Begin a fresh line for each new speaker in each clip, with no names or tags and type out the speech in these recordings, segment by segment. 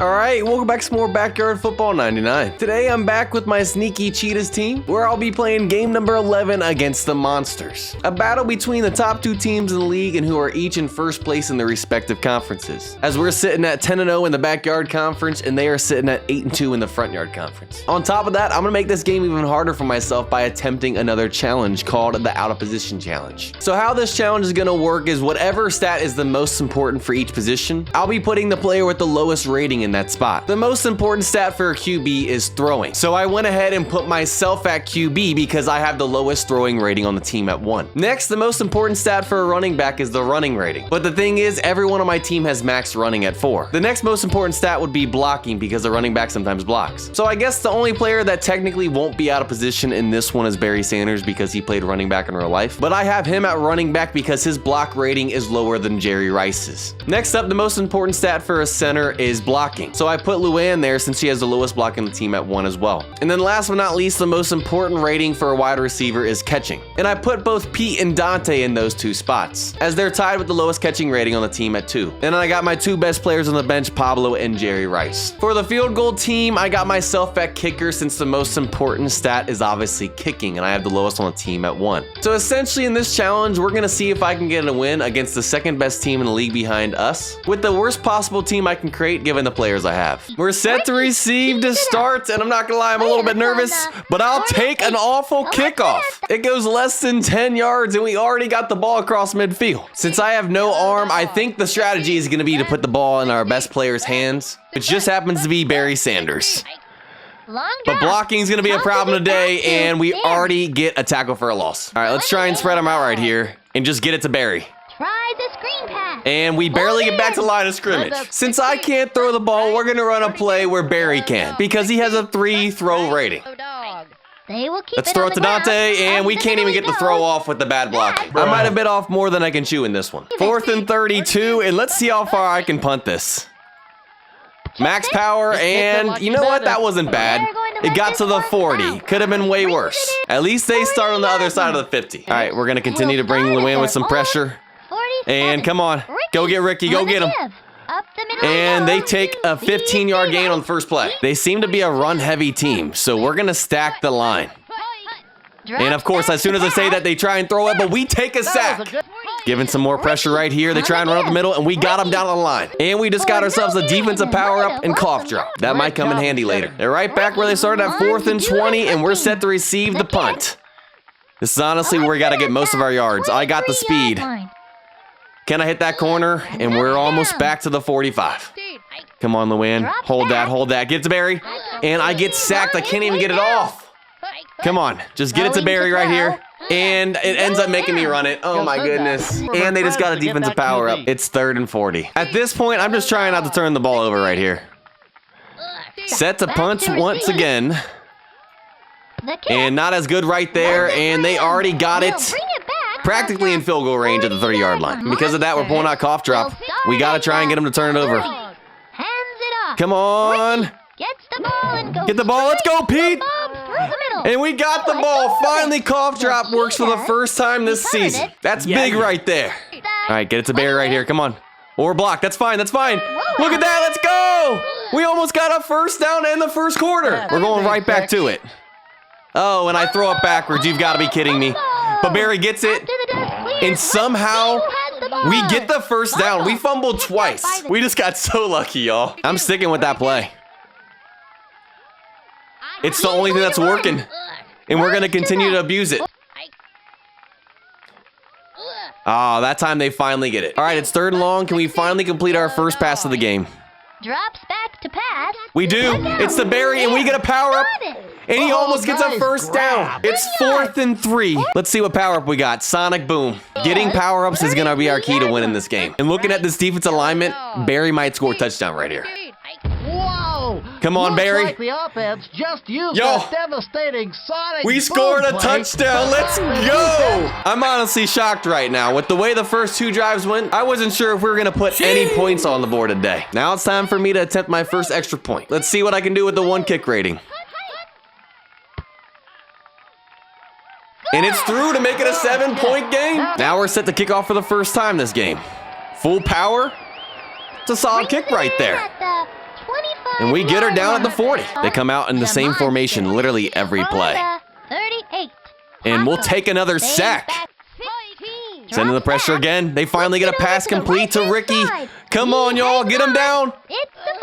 Alright, welcome back to some more Backyard Football 99. Today I'm back with my sneaky Cheetahs team, where I'll be playing game number 11 against the Monsters. A battle between the top two teams in the league and who are each in first place in their respective conferences. As we're sitting at 10-0 in the Backyard Conference and they are sitting at 8-2 in the Front Yard Conference. On top of that, I'm gonna make this game even harder for myself by attempting another challenge called the Out of Position Challenge. So how this challenge is gonna work is whatever stat is the most important for each position, I'll be putting the player with the lowest rating in that spot. The most important stat for a QB is throwing. So I went ahead and put myself at QB because I have the lowest throwing rating on the team at 1. Next, the most important stat for a running back is the running rating. But the thing is, everyone on my team has max running at 4. The next most important stat would be blocking because the running back sometimes blocks. So I guess the only player that technically won't be out of position in this one is Barry Sanders because he played running back in real life. But I have him at running back because his block rating is lower than Jerry Rice's. Next up, the most important stat for a center is blocking. So I put Luann there since she has the lowest block in the team at 1 as well. And then last but not least, the most important rating for a wide receiver is catching. And I put both Pete and Dante in those two spots, as they're tied with the lowest catching rating on the team at 2. And then I got my two best players on the bench, Pablo and Jerry Rice. For the field goal team, I got myself at kicker since the most important stat is obviously kicking, and I have the lowest on the team at 1. So essentially in this challenge, we're gonna see if I can get a win against the second best team in the league behind us, with the worst possible team I can create given the players I have. We're set to receive to start, and I'm not gonna lie, I'm a little bit nervous, but I'll take an awful kickoff. It goes less than 10 yards, and we already got the ball across midfield. Since I have no arm, I think the strategy is gonna be to put the ball in our best player's hands, which just happens to be Barry Sanders. But blocking is gonna be a problem today, and we already get a tackle for a loss. All right, let's try and spread them out right here and just get it to Barry.
Try the screen pass.
And we barely get back to line of scrimmage. Since I can't throw the ball, we're gonna run a play where Barry can, because he has a 3 throw rating.
Let's
throw it to Dante, and we can't even get the throw off with the bad blocking. I might have bit off more than I can chew in this one. 4th and 32, and let's see how far I can punt this. Max power, and you know what? That wasn't bad. It got to the 40. Could have been way worse. At least they start on the other side of the 50. All right, we're gonna continue to bring Luann with some pressure. And come on, go get Ricky, go get him. And they take a 15-yard gain on the first play. They seem to be a run-heavy team, so we're gonna stack the line. And of course, as soon as I say that, they try and throw it, but we take a sack. Giving some more pressure right here. They try and run up the middle, and we got them down the line. And we just got ourselves a defensive power-up and cough drop. That might come in handy later. They're right back where they started at 4th and 20, and we're set to receive the punt. This is honestly where we got to get most of our yards. I got the speed. Can I hit that corner? And we're almost back to the 45. Come on, Luann. Hold that, hold that. Get it to Barry. And I get sacked. I can't even get it off. Come on. Just get it to Barry right here. And it ends up making me run it. Oh my goodness. And they just got a defensive power up. It's 3rd and 40. At this point, I'm just trying not to turn the ball over right here. Set to punt once again. And not as good right there. And they already got it practically in field goal range at the 30-yard line. Because of that, we're pulling out cough drop. We got to try and get them to turn it over. Come on. Get the ball. Let's go, Pete. And we got the ball. Finally, cough drop works for the first time this season. That's big right there. All right, get it to Barry right here. Come on. Or block. That's fine. That's fine. Look at that. Let's go. We almost got a first down in the first quarter. We're going right back to it. Oh, and I throw it backwards. You've got to be kidding me. But Barry gets it. And somehow we get the first down. We fumbled twice. We just got so lucky, y'all. I'm sticking with that play. It's the only thing that's working, and we're going to continue to abuse it. Oh, that time they finally get it. All right, it's 3rd and long. Can we finally complete our first pass of the game?
Drops back to pass.
We do. It's the Barry, and we get a power-up, and he almost gets a first down. It's 4th and 3. Let's see what power-up we got. Sonic boom. Getting power-ups is going to be our key to winning this game. And looking at this defense alignment, Barry might score a touchdown right here. Come on, Barry.
Like the offense just used that devastating sonic
we scored a
play.
touchdown. Let's go. I'm honestly shocked right now. With the way the first 2 drives went, I wasn't sure if we were going to put any points on the board today. Now it's time for me to attempt my first extra point. Let's see what I can do with the 1 kick rating. And it's through to make it a 7-point game. Now we're set to kick off for the first time this game. Full power. It's a solid kick right there. And we get her down at the 40. They come out in the same formation literally every play.
38.
And we'll take another sack. Sending the pressure again. They finally get a pass complete to Ricky. Come on, y'all. Get him down.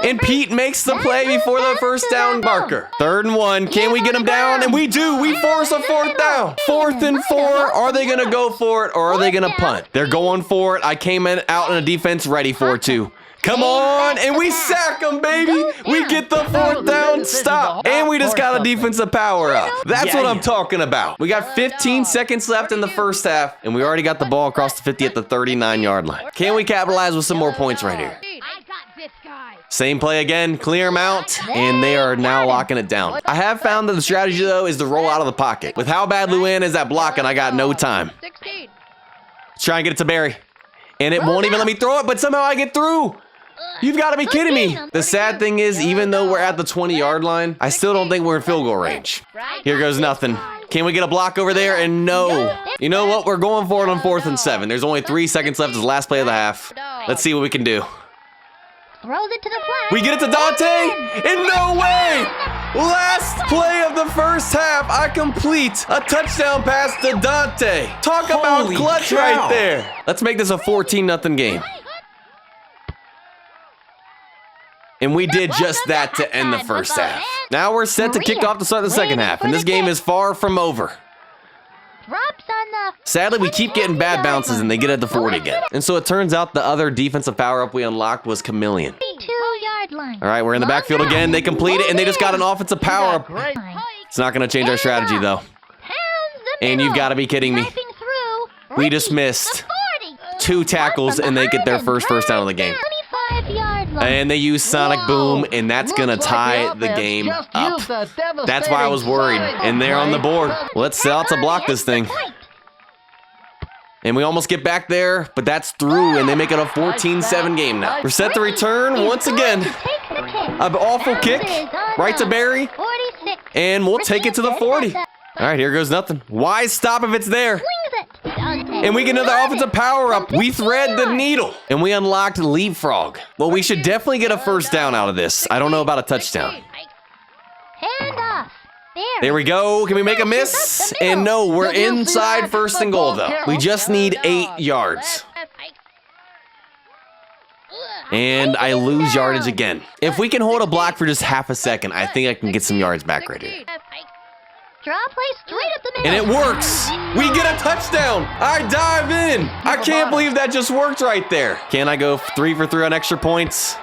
And Pete makes the play before the first down marker. 3rd and 1. Can we get him down? And we do. We force a 4th down. 4th and 4. Are they going to go for it or are they going to punt? They're going for it. I came out in a defense ready for it too. Come on, and we sack them, baby. We get the 4th down stop, and we just got a defensive power up. That's what I'm talking about. We got 15 seconds left in the first half, and we already got the ball across the 50 at the 39-yard line. Can we capitalize with some more points right here? Same play again, clear them out, and they are now locking it down. I have found that the strategy, though, is to roll out of the pocket. With how bad Luann is at blocking, I got no time. Try and get it to Barry. And it won't even let me throw it, but somehow I get through. You've got to be kidding me. The sad thing is, even though we're at the 20-yard line, I still don't think we're in field goal range. Here goes nothing. Can we get a block over there? And no. You know what? We're going for it on 4th and 7. There's only 3 seconds left as the last play of the half. Let's see what we can do.
Throws it to the flat.
We get it to Dante, and no way! Last play of the first half, I complete a touchdown pass to Dante. Talk about clutch right there. Let's make this a 14-0 game. And we did just that to end the first half. Now we're set to kick off to start the second half, and this game is far from over.
Drops on the
Sadly, we keep getting bad bounces, and they get at the 40 again. And so it turns out the other defensive power-up we unlocked was Chameleon.
2-yard line.
All right, we're in the backfield again. They complete it, and they just got an offensive power-up. It's not going to change our strategy, though. And you've got to be kidding me. We just missed 2 tackles, and they get their first down of the game. And they use Sonic Boom, and that's going to tie the game up. That's why I was worried. And they're on the board. Let's set out to block this thing. And we almost get back there, but that's through, and they make it a 14-7 game now. We're set to return once again. An awful kick right to Barry, and we'll take it to the 40. All right, here goes nothing. Why stop if it's there? And we get another offensive power-up. We thread the needle, and we unlocked Leapfrog. Well, we should definitely get a first down out of this. I don't know about a touchdown.
Hand off.
There we go. Can we make a miss? And no, we're inside 1st and goal, though. We just need 8 yards. And I lose yardage again. If we can hold a block for just half a second, I think I can get some yards back right here.
Draw play straight up the middle.
And it works. We get a touchdown. I dive in. I can't believe that just worked right there. Can I go 3 for 3 on extra points?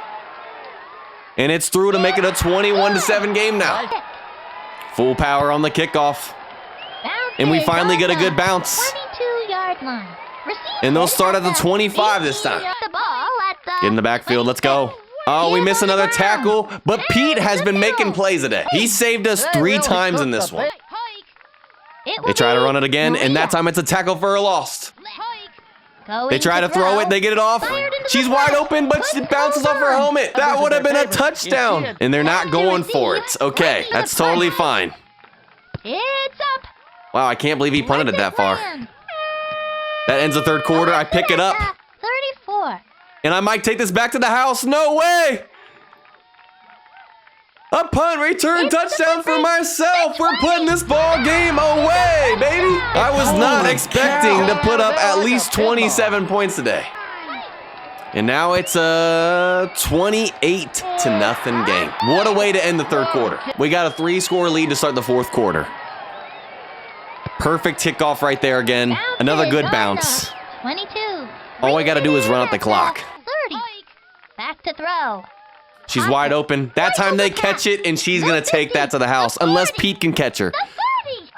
And it's through to make it a 21-7 game now. Full power on the kickoff. And we finally get a good bounce.
22-yard line.
And they'll start at the 25 this time. Get in the backfield. Let's go. Oh, we miss another tackle, but Pete has been making plays today. He saved us 3 times in this one. They try to run it again, and that time it's a tackle for a loss. They try to throw it, they get it off. She's wide open, but she bounces off her helmet. That would have been a touchdown. And they're not going for it. Okay, that's totally fine.
It's up.
Wow, I can't believe he punted it that far. That ends the 3rd quarter. I pick it up.
34.
And I might take this back to the house. No way! A punt return touchdown for myself. We're putting this ball game away, baby. I was not expecting to put up at least 27 points today. And now it's a 28-0 game. What a way to end the 3rd quarter. We got a 3-score lead to start the 4th quarter. Perfect kickoff right there again. Another good bounce.
22.
All I got to do is run up the clock.
30. Back to throw.
She's wide open. That time they catch it, and she's going to take that to the house, unless Pete can catch her.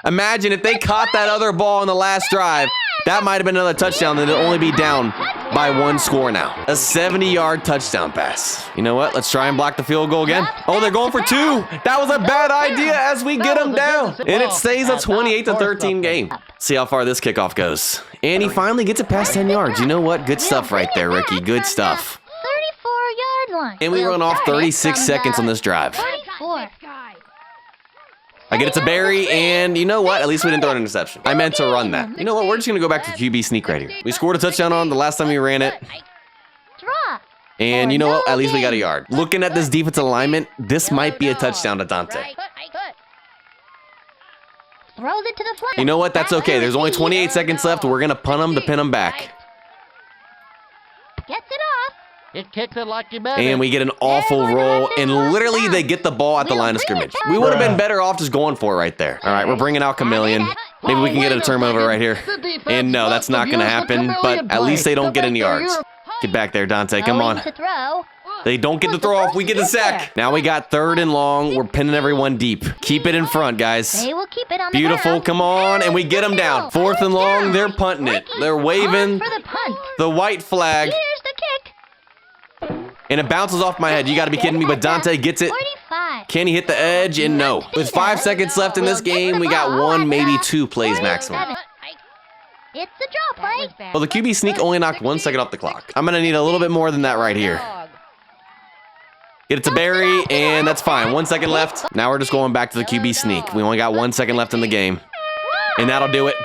Imagine if they caught that other ball in the last drive. That might have been another touchdown, then it'll only be down by 1 score now. A 70-yard touchdown pass. You know what? Let's try and block the field goal again. Oh, they're going for 2. That was a bad idea as we get them down. And it stays a 28-13 game. See how far this kickoff goes. And he finally gets it past 10 yards. You know what? Good stuff right there, Ricky. Good stuff.
34-yard line.
And we run off 36 seconds on this drive.
24.
I get it to Barry, and you know what? At least we didn't throw an interception. I meant to run that. You know what? We're just going to go back to QB sneak right here. We scored a touchdown on the last time we ran it.
Draw.
And you know what? At least we got a yard. Looking at this defensive alignment, this might be a touchdown to Dante.
Right. Throws it to the flat.
You know what? That's okay. There's only 28 seconds left. We're going to punt him to pin him back.
Gets it off.
It kicks it like you meant
And we get an awful roll, and literally they get the ball at the line of scrimmage. We would have been better off just going for it right there. All right, we're bringing out Chameleon. Maybe we can get a turnover right here. And no, that's not going to happen, but at least they don't get any yards. Get back there, Dante. Come on.
To throw.
They don't get the throw off. We get the sack. Now we got 3rd and long. We're pinning everyone deep. Keep it in front, guys.
They will keep it on the
Beautiful.
ground.
Come on. And we get them down. 4th and long. They're punting it. They're waving
For the punt.
the white flag.
Here's the kick.
And it bounces off my head. You got to be kidding me. But Dante gets it.
45.
Can he hit the edge? And no. With 5 seconds left in this game, we got 1, maybe 2 plays maximum.
It's a draw play.
Well, the QB sneak only knocked 1 second off the clock. I'm going to need a little bit more than that right here. Get it to Barry, and that's fine. 1 second left. Now we're just going back to the QB sneak. We only got 1 second left in the game. And that'll do it.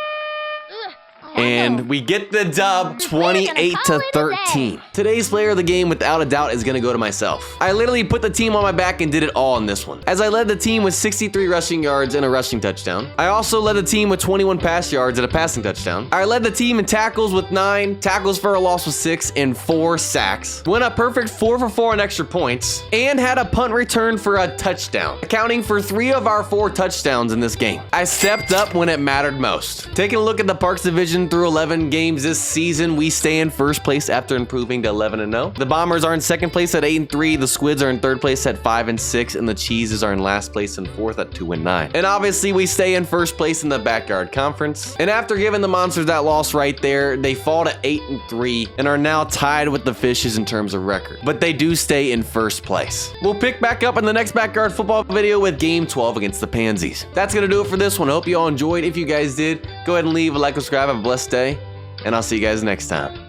And we get the dub 28-13. Today's player of the game, without a doubt, is going to go to myself. I literally put the team on my back and did it all in this one. As I led the team with 63 rushing yards and a rushing touchdown. I also led the team with 21 pass yards and a passing touchdown. I led the team in tackles with 9, tackles for a loss with 6, and 4 sacks. Went a perfect 4 for 4 on extra points, and had a punt return for a touchdown, accounting for 3 of our 4 touchdowns in this game. I stepped up when it mattered most. Taking a look at the Parks division, through 11 games this season, we stay in first place after improving to 11-0. The Bombers are in second place at 8-3. The Squids are in third place at 5-6, and the Cheetahs are in last place and fourth at 2-9. And obviously, we stay in first place in the Backyard Conference. And after giving the Monsters that loss right there, they fall to 8-3 and are now tied with the Fishes in terms of record. But they do stay in first place. We'll pick back up in the next Backyard Football video with Game 12 against the Pansies. That's gonna do it for this one. I hope you all enjoyed. If you guys did, go ahead and leave a like, subscribe, have a blessed day, and I'll see you guys next time.